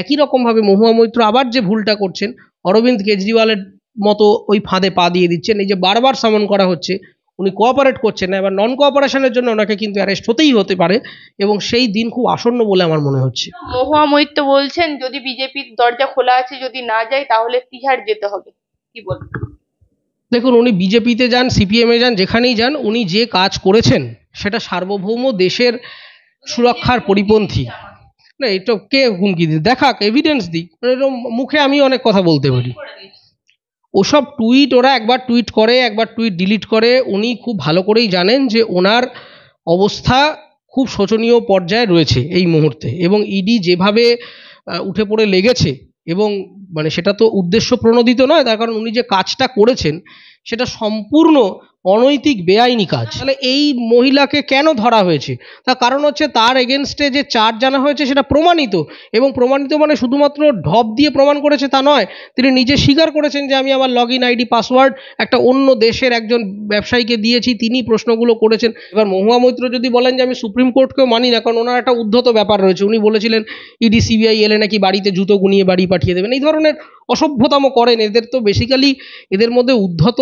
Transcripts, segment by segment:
একই রকমভাবে মহুয়া মৈত্র আবার যে ভুলটা করছেন, অরবিন্দ কেজরিওয়ালের মতো ওই ফাঁদে পা দিয়ে দিচ্ছেন। এই যে বারবার সামন করা হচ্ছে, উনি কোঅপারেট করছেন না, এবার নন কোঅপারেশনের জন্য ওনাকে কিন্তু অ্যারেস্ট হতেই হতে পারে, এবং সেই দিন খুব আসন্ন বলে আমার মনে হচ্ছে। মহুয়া মৈত্র বলছেন যদি বিজেপির দরজা খোলা আছে, যদি না যায় তাহলে তিহার যেতে হবে, কি বলবেন? দেখুন, উনি বিজেপিতে যান, সিপিএমে যান, যেখানেই যান, উনি যে কাজ করেছেন সেটা সার্বভৌম দেশের সুরক্ষার পরিপন্থী। না, এটা কে হুমকি দিই, দেখাক, এভিডেন্স দিক। এরকম মুখে আমি অনেক কথা বলতে পারি। ওসব টুইট ওরা একবার টুইট করে, একবার টুইট ডিলিট করে। উনি খুব ভালো করেই জানেন যে ওনার অবস্থা খুব শোচনীয় পর্যায়ে রয়েছে এই মুহূর্তে, এবং ইডি যেভাবে উঠে পড়ে লেগেছে, এবং মানে সেটা তো উদ্দেশ্য প্রণোদিত নয়, তার কারণ উনি যে কাজটা করেছেন সেটা সম্পূর্ণ অনৈতিক, বেআইনি কাজ। তাহলে এই মহিলাকে কেন ধরা হয়েছে? তার কারণ হচ্ছে তার এগেনস্টে যে চার্জ জানা হয়েছে সেটা প্রমাণিত, এবং প্রমাণিত মানে শুধুমাত্র ঢপ দিয়ে প্রমাণ করেছে তা নয়, তিনি নিজে স্বীকার করেছেন যে আমি আমার লগ ইন আইডি পাসওয়ার্ড একটা অন্য দেশের একজন ব্যবসায়ীকে দিয়েছি, তিনি প্রশ্নগুলো করেছেন। এবার মহুয়া মৈত্র যদি বলেন যে আমি সুপ্রিম কোর্টকেও মানি না, কারণ ওনার একটা উদ্ধত ব্যাপার রয়েছে, উনি বলেছিলেন ইডি সিবিআই এলে নাকি বাড়িতে জুতো গুনিয়ে বাড়ি পাঠিয়ে দেবেন, এই ধরনের অসভ্যতাম করেন। এদের তো বেসিক্যালি এদের মধ্যে উদ্ধত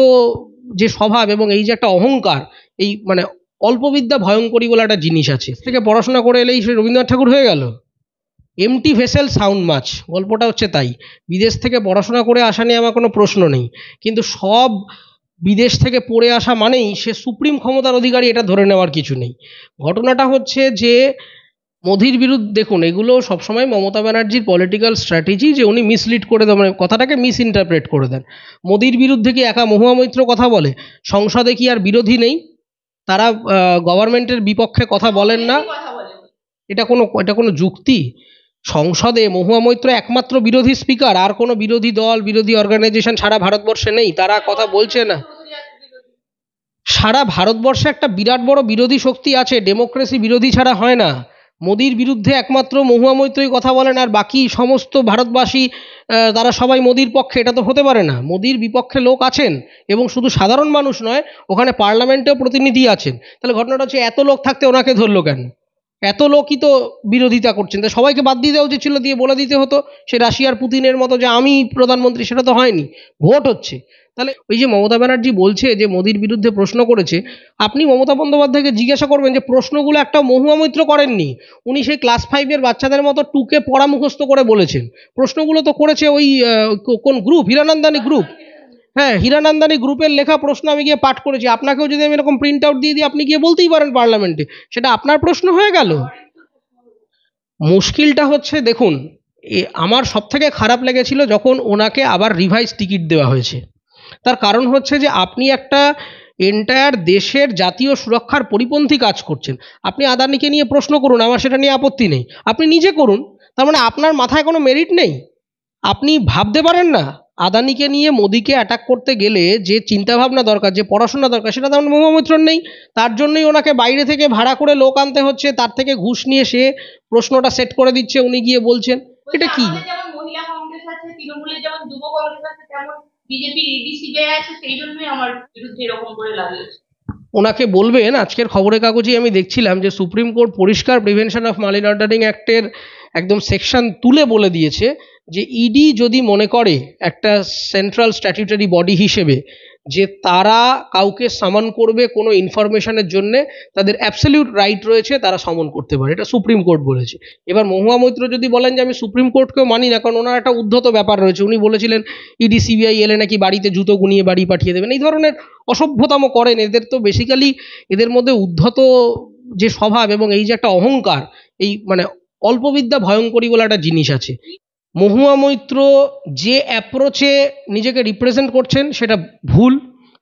যে স্বভাব এবং এই যে একটা অহংকার, এই মানে অল্পবিদ্যা ভয়ঙ্করী বলে একটা জিনিস আছে। থেকে পড়াশোনা করে এলেই সে রবীন্দ্রনাথ ঠাকুর হয়ে গেল? এমটি ভেসেল সাউন্ড মাছ, গল্পটা হচ্ছে তাই। বিদেশ থেকে পড়াশোনা করে আসা নিয়ে আমার কোনো প্রশ্ন নেই, কিন্তু সব বিদেশ থেকে পড়ে আসা মানেই সে সুপ্রিম ক্ষমতার অধিকারী, এটা ধরে নেওয়ার কিছু নেই। ঘটনাটা হচ্ছে যে মোদির বিরুদ্ধে, দেখুন এগুলো সবসময় মমতা ব্যানার্জির পলিটিক্যাল স্ট্র্যাটেজি, যে উনি মিসলিড করে দেন, মানে কথাটাকে মিস ইন্টারপ্রেট করে দেন। মোদির বিরুদ্ধে কি একা মহুয়া মৈত্র কথা বলে? সংসদে কি আর বিরোধী নেই? তারা গভর্নমেন্টের বিপক্ষে কথা বলেন না? এটা কোনো যুক্তি? সংসদে মহুয়া মৈত্র একমাত্র বিরোধী স্পিকার, আর কোনো বিরোধী দল, বিরোধী অর্গানাইজেশন সারা ভারতবর্ষে নেই, তারা কথা বলছে না। সারা ভারতবর্ষে একটা বিরাট বড় বিরোধী শক্তি আছে, ডেমোক্রেসি বিরোধী ছাড়া হয় না। মোদির বিরুদ্ধে একমাত্র মহুয়া মৈত্রই কথা বলেন, আর বাকি সমস্ত ভারতবাসী তারা সবাই মোদির পক্ষে, এটা তো হতে পারে না। মোদির বিপক্ষে লোক আছেন, এবং শুধু সাধারণ মানুষ নয়, ওখানে পার্লামেন্টেও প্রতিনিধি আছেন। তাহলে ঘটনাটা হচ্ছে এত লোক থাকতে ওনাকে ধরলো কেন? এত লোকই তো বিরোধিতা করছেন, তা সবাইকে বাদ দিয়ে দেওয়া উচিত ছিল, দিয়ে বলে দিতে হতো সে রাশিয়ার পুতিনের মতো যে আমি প্রধানমন্ত্রী। সেটা তো হয়নি, ভোট হচ্ছে। তাহলে ওই যে মমতা ব্যানার্জি বলছে যে মোদির বিরুদ্ধে প্রশ্ন করেছে, আপনি মমতা বন্দ্যোপাধ্যায়কে জিজ্ঞাসা করবেন যে প্রশ্নগুলো একটা মহুয়া মৈত্র করেননি। উনি সেই ক্লাস 5-এর বাচ্চাদের মতো টুকে পড়া মুখস্থ করে বলেছেন। প্রশ্নগুলো তো করেছে ওই কোন গ্রুপ, হীরানন্দানি গ্রুপ। হ্যাঁ, হীরানন্দানি গ্রুপের লেখা প্রশ্ন আমি গিয়ে পাঠ করেছি। আপনাকেও যদি আমি এরকম প্রিন্ট আউট দিয়ে দিই, আপনি গিয়ে বলতেই পারেন পার্লামেন্টে, সেটা আপনার প্রশ্ন হয়ে গেল। মুশকিলটা হচ্ছে, দেখুন আমার সব থেকে খারাপ লেগেছিল যখন ওনাকে আবার রিভাইজ টিকিট দেওয়া হয়েছে। তার কারণ হচ্ছে যে আপনি একটা এন্টায়ার দেশের জাতীয় সুরক্ষার পরিপন্থী কাজ করছেন। আপনি আদানিকে নিয়ে প্রশ্ন করুন, আমার সেটা নিয়ে আপত্তি নেই, আপনি নিজে করুন। তার মানে আপনার মাথায় কোনো মেরিট নেই? আপনি ভাবতে পারেন না আদানিকে নিয়ে মোদিকে অ্যাটাক করতে গেলে যে চিন্তাভাবনা দরকার, যে পড়াশোনা দরকার, সেটা তেমন মহুয়া মৈত্রর নেই। তার জন্যই ওনাকে বাইরে থেকে ভাড়া করে লোক আনতে হচ্ছে, তার থেকে ঘুষ নিয়ে সে প্রশ্নটা সেট করে দিচ্ছে, উনি গিয়ে বলছেন। এটা কি? যেমন মহিলা কংগ্রেস আছে, তৃণমূলের যেমন যুব কংগ্রেস আছে, তেমন বিজেপির ইডি সিবিআই আছে, সেই জন্যই আমার বিরুদ্ধে এরকম করে লাগিয়েছে। ওনাকে বলবেন, আজকের খবরের কাগজেই আমি দেখছিলাম যে সুপ্রিম কোর্ট পরিষ্কার প্রিভেনশন অফ মানি লন্ডারিং অ্যাক্টের একদম সেকশন তুলে বলে দিয়েছে যে ইডি যদি মনে করে একটা সেন্ট্রাল স্ট্যাটিউটারি বডি হিসেবে যে তারা কাউকে সামন করবে কোনো ইনফরমেশনের জন্য, তাদের অ্যাবসলিউট রাইট রয়েছে, তারা সমন করতে পারে, এটা সুপ্রিম কোর্ট বলেছে। এবার মহুয়া মৈত্র যদি বলেন যে আমি সুপ্রিম কোর্টকেও মানি না, কারণ ওনার একটা উদ্ধত ব্যাপার রয়েছে, উনি বলেছিলেন ইডি সিবিআই এলে নাকি বাড়িতে জুতো গুনিয়ে বাড়ি পাঠিয়ে দেবেন, এই ধরনের অসভ্যতাম করেন। এদের তো বেসিক্যালি এদের মধ্যে উদ্ধত যে স্বভাব এবং এই যে একটা অহংকার, এই মানে অল্পবিদ্যা ভয়ঙ্করী বলে একটা জিনিস আছে। মহুয়া মৈত্র যে অ্যাপ্রোচে নিজেকে রিপ্রেজেন্ট করছেন সেটা ভুল,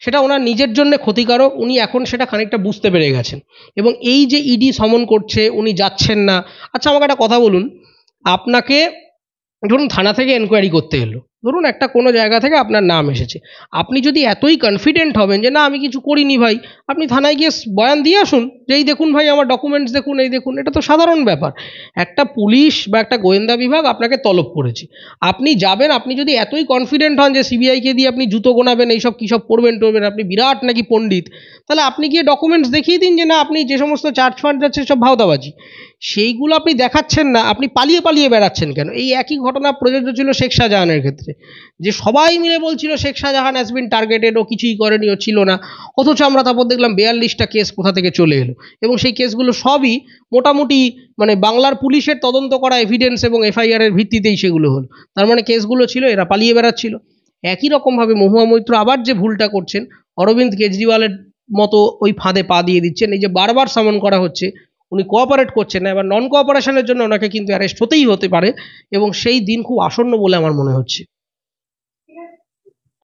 সেটা ওনার নিজের জন্য ক্ষতিকারক, উনি এখন সেটা খানিকটা বুঝতে পেরে গেছেন। এবং এই যে ইডি সমন করছে, উনি যাচ্ছেন না। আচ্ছা, আমাকে একটা কথা বলুন, আপনাকে ধরুন থানা থেকে এনকোয়ারি করতে এলো, ধরুন একটা কোনো জায়গা থেকে আপনার নাম এসেছে, আপনি যদি এতই কনফিডেন্ট হবেন যে না আমি কিছু করিনি ভাই, আপনি থানায় গিয়ে বয়ান দিয়ে আসুন যে এই দেখুন ভাই আমার ডকুমেন্টস দেখুন, এই দেখুন। এটা তো সাধারণ ব্যাপার। একটা পুলিশ বা একটা গোয়েন্দা বিভাগ আপনাকে তলব করেছে, আপনি যাবেন, আপনি যদি এতই কনফিডেন্ট হন যে সিবিআইকে দিয়ে আপনি জুতো গোনাবেন, এইসব কী সব করবেন টরবেন, আপনি বিরাট নাকি পণ্ডিত, তাহলে আপনি গিয়ে ডকুমেন্টস দেখিয়ে দিন যে না আপনি যে সমস্ত চার্জ ফান্ড যাচ্ছে সব ভাওতাবাজি। সেইগুলো আপনি দেখাচ্ছেন না, আপনি পালিয়ে পালিয়ে বেড়াচ্ছেন কেন? এই একই ঘটনা প্রযোজ্য ছিল শেখ শাহজাহানের ক্ষেত্রে, যে সবাই মিলে বলছিল Sheikh Shahjahan has been targeted, ও কিছুই করেনি, ও ছিল না। অথচ আমরা তারপর দেখলাম 42টা কেস কোথা থেকে চলে এলো, এবং সেই কেসগুলো সবই মোটামুটি মানে বাংলার পুলিশের তদন্ত করা এভিডেন্স এবং এফআইআর এর ভিত্তিতেই সেগুলো হলো। তার মানে কেসগুলো ছিল, এরা পালিয়ে বেড়াচ্ছিল। একই রকমভাবে মহুয়া মৈত্র আবার যে ভুলটা করছেন, অরবিন্দ কেজরিওয়ালের মতো ওই ফাঁদে পা দিয়ে দিচ্ছেন। এই যে বারবার সামন করা হচ্ছে, উনি কোঅপারেট করছেন না, এবার নন কোঅপারেশনের জন্য ওনাকে কিন্তু অ্যারেস্ট হতেই হতে পারে, এবং সেই দিন খুব আসন্ন বলে আমার মনে হচ্ছে।